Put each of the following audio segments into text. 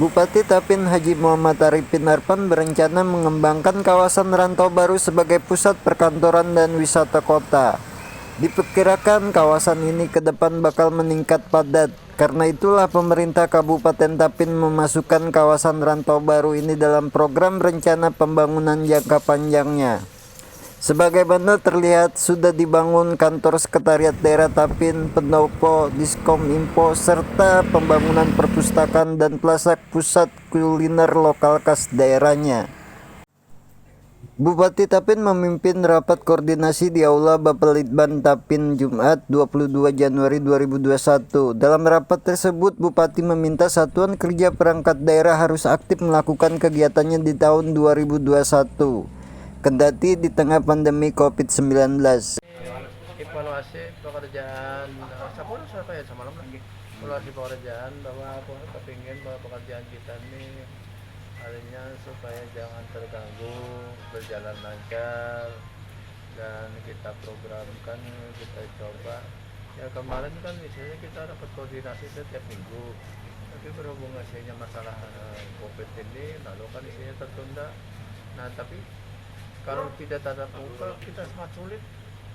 Bupati Tapin Haji Muhammad Arifin Arfan berencana mengembangkan kawasan Rantau Baru sebagai pusat perkantoran dan wisata kota. Diperkirakan kawasan ini ke depan bakal meningkat padat. Karena itulah pemerintah Kabupaten Tapin memasukkan kawasan Rantau Baru ini dalam program rencana pembangunan jangka panjangnya. Sebagaimana terlihat sudah dibangun kantor sekretariat daerah Tapin, pendopo, diskom info, serta pembangunan perpustakaan dan plaza pusat kuliner lokal khas daerahnya. Bupati Tapin memimpin rapat koordinasi di Aula Bapelitbang Tapin Jumat 22 Januari 2021. Dalam rapat tersebut, Bupati meminta satuan kerja perangkat daerah harus aktif melakukan kegiatannya di tahun 2021. Kendati di tengah pandemi COVID-19. Evaluasi pekerjaan Sapura saya semalam lagi. Evaluasi pekerjaan bahwa aku kepingin bahwa pekerjaan kita ini artinya supaya jangan terganggu, berjalan lancar, dan kita programkan, kita coba. Ya kemarin kan misalnya kita dapat koordinasi setiap minggu, tapi berhubung hasilnya masalah COVID ini, lalu kan isinya tertunda. Nah tapi kalau tidak tatap muka kita sangat sulit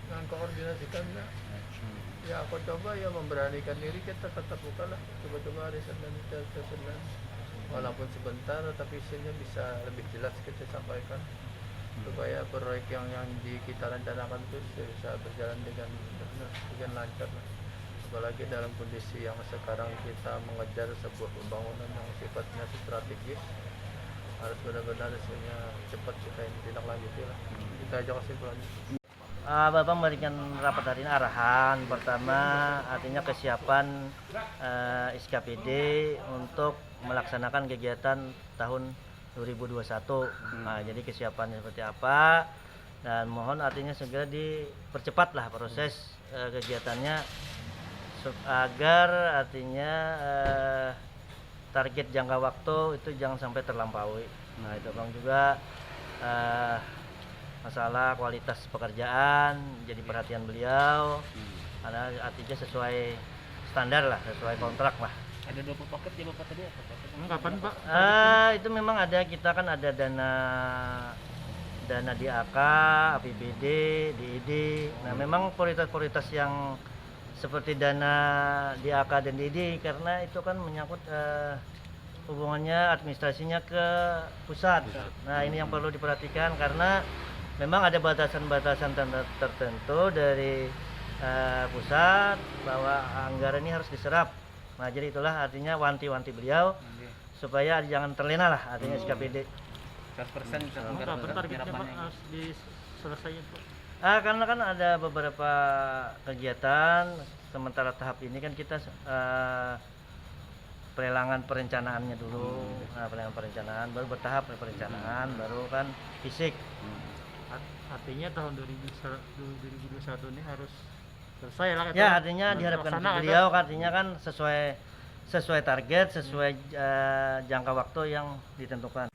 dengan koordinasikannya. Ya aku coba ya memberanikan diri kita tatap muka lah, coba-coba hari Senin ke Senin, walaupun sebentar tapi isinya bisa lebih jelas kita sampaikan supaya proyek yang kita rencanakan itu bisa berjalan dengan benar, dengan lancar lah. Apalagi dalam kondisi yang sekarang kita mengejar sebuah pembangunan yang sifatnya strategis, harus benar-benar hasilnya cepat kita ini tindak lanjuti lah. Kita aja kesimpulannya. Bapak memberikan rapat hari ini arahan pertama artinya kesiapan SKPD untuk melaksanakan kegiatan tahun 2021. Nah, jadi kesiapannya seperti apa, dan mohon artinya segera dipercepatlah proses kegiatannya agar artinya target jangka waktu itu jangan sampai terlampaui. Nah itu bang juga masalah kualitas pekerjaan jadi perhatian beliau, karena artinya sesuai standar lah, sesuai kontrak lah. Ada 20 paket ya Bapak tadi apa? Kapan Pak? Itu memang ada, kita kan ada dana DAK, APBD, DID. Nah memang prioritas yang seperti dana DAK dan DID karena itu kan menyangkut hubungannya administrasinya ke pusat. Nah ini yang perlu diperhatikan karena memang ada batasan-batasan tertentu dari pusat bahwa anggaran ini harus diserap. Nah jadi itulah artinya wanti-wanti beliau supaya jangan terlena lah artinya SKPD. 100% Kapan targetnya Pak harus diselesaikan Pak? Karena kan ada beberapa kegiatan sementara tahap ini kan kita pelelangan perencanaannya dulu. Nah, pelelangan perencanaan baru bertahap perencanaan baru kan fisik. Artinya tahun 2021 ini harus selesai lah. Ya artinya diharapkan beliau artinya kan sesuai target, sesuai jangka waktu yang ditentukan.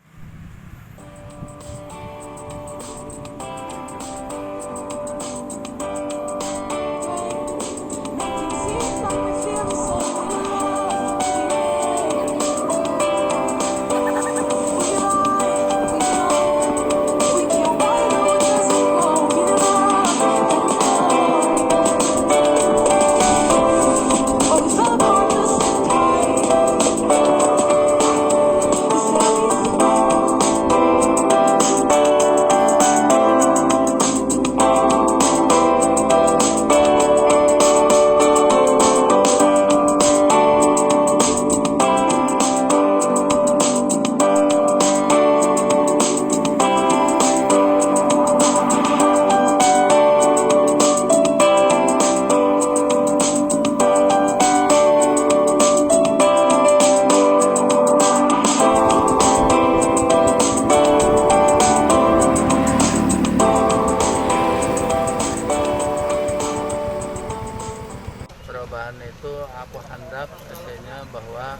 Perubahan itu aku handap hasilnya bahwa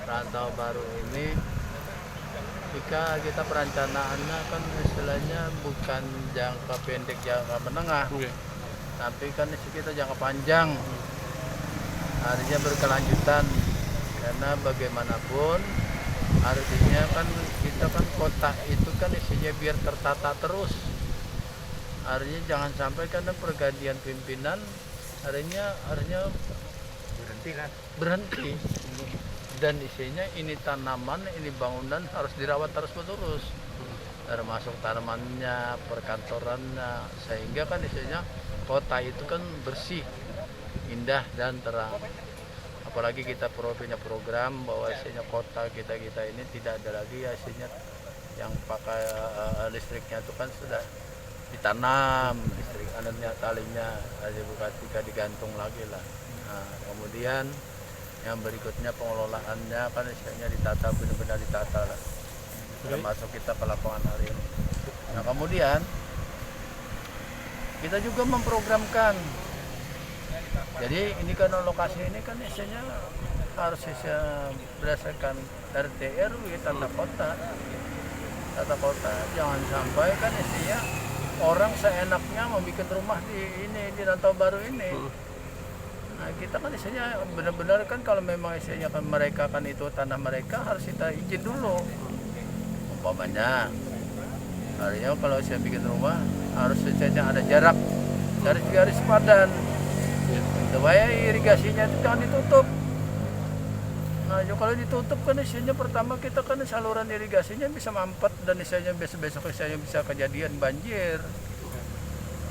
Rantau Baru ini jika kita perencanaannya kan istilahnya bukan jangka pendek, jangka menengah, tapi kan kita jangka panjang, artinya berkelanjutan. Karena bagaimanapun Artinya kan kita kan kota itu kan isinya biar tertata terus. Artinya jangan sampai karena pergantian pimpinan harinya berhenti dan isinya ini tanaman, ini bangunan harus dirawat terus menerus, termasuk tanamannya, perkantorannya, sehingga kan isinya kota itu kan bersih, indah dan terang. Apalagi kita punya program bahwa isinya kota kita ini tidak ada lagi isinya yang pakai listriknya itu kan sudah ditanam listrik anaknya talinya, jadi bukan tidak digantung lagi lah. Nah, kemudian yang berikutnya pengelolaannya kan istilahnya ditata, benar-benar ditata lah, termasuk kita ke lapangan hari ini. Nah kemudian kita juga memprogramkan, jadi ini kan lokasi ini kan istilahnya harus berdasarkan RT RW tata kota, jangan sampai kan istilahnya orang seenaknya membuat rumah di Rantau Baru ini. Nah kita kan isinya benar-benar kan kalau memang isinya kan mereka kan itu tanah mereka harus kita izin dulu. Umpamanya, artinya kalau saya bikin rumah harus isinya ada jarak dari garis padan, supaya irigasinya itu jangan ditutup. Nah kalau ditutup kan isinya pertama kita kan saluran irigasinya bisa mampet dan isinya besok isinya bisa kejadian banjir.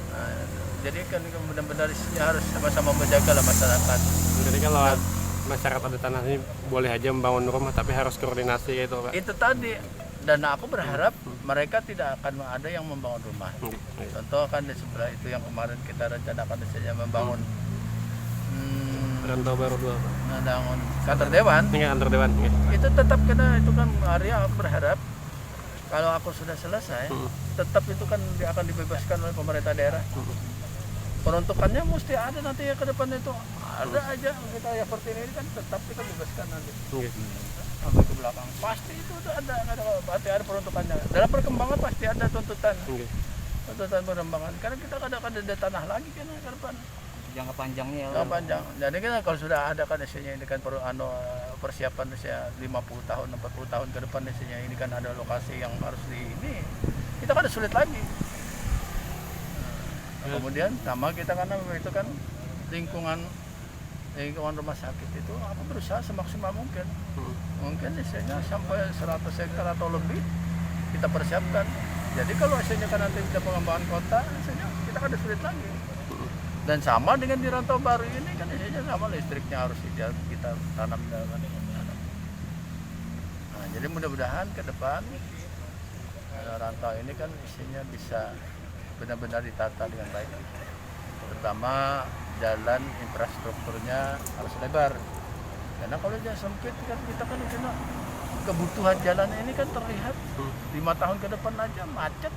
Nah, jadi kan benar-benar harus sama-sama menjaga lah masyarakat. Jadi kalau masyarakat ada tanah ini boleh aja membangun rumah tapi harus koordinasi gitu Pak. Itu tadi, dan aku berharap mereka tidak akan ada yang membangun rumah. Contoh kan di sebelah itu yang kemarin kita rencanakan saja membangun Rantau Baru 2 Pak. membangun kantor dewan. Ini kantor dewan. Ya. Itu tetap kena, itu kan area aku berharap kalau aku sudah selesai tetap itu kan akan dibebaskan oleh pemerintah daerah. Peruntukannya mesti ada nanti ya ke depan itu ada aja kita ya seperti ini kan tetap kita bebaskan nanti sampai ke belakang pasti itu ada pasti ada peruntukannya. Dalam perkembangan pasti ada tuntutan perkembangan karena kita kadang-kadang ada tanah lagi kan ke depan Jangka panjangnya ya. jangka panjang. Jadi kan kalau sudah ada kan isinya ini kan persiapan usia 50 tahun 40 tahun ke depan isinya ini kan ada lokasi yang harus ini kita kan sulit lagi. Kemudian sama kita karena itu kan lingkungan rumah sakit itu aku berusaha semaksimal mungkin. Mungkin isinya sampai 100 hektar atau lebih kita persiapkan. Jadi kalau isinya kan nanti kita pengembangan kota, isinya kita kan sulit lagi. Dan sama dengan di Rantau Baru ini kan isinya sama listriknya harus kita tanam dalam. Nah, jadi mudah-mudahan ke depan rantau ini kan isinya bisa benar-benar ditata dengan baik. Terutama jalan infrastrukturnya harus lebar. Karena kalau dia sempit kan kita kan kebutuhan jalan ini kan terlihat 5 tahun ke depan aja macet.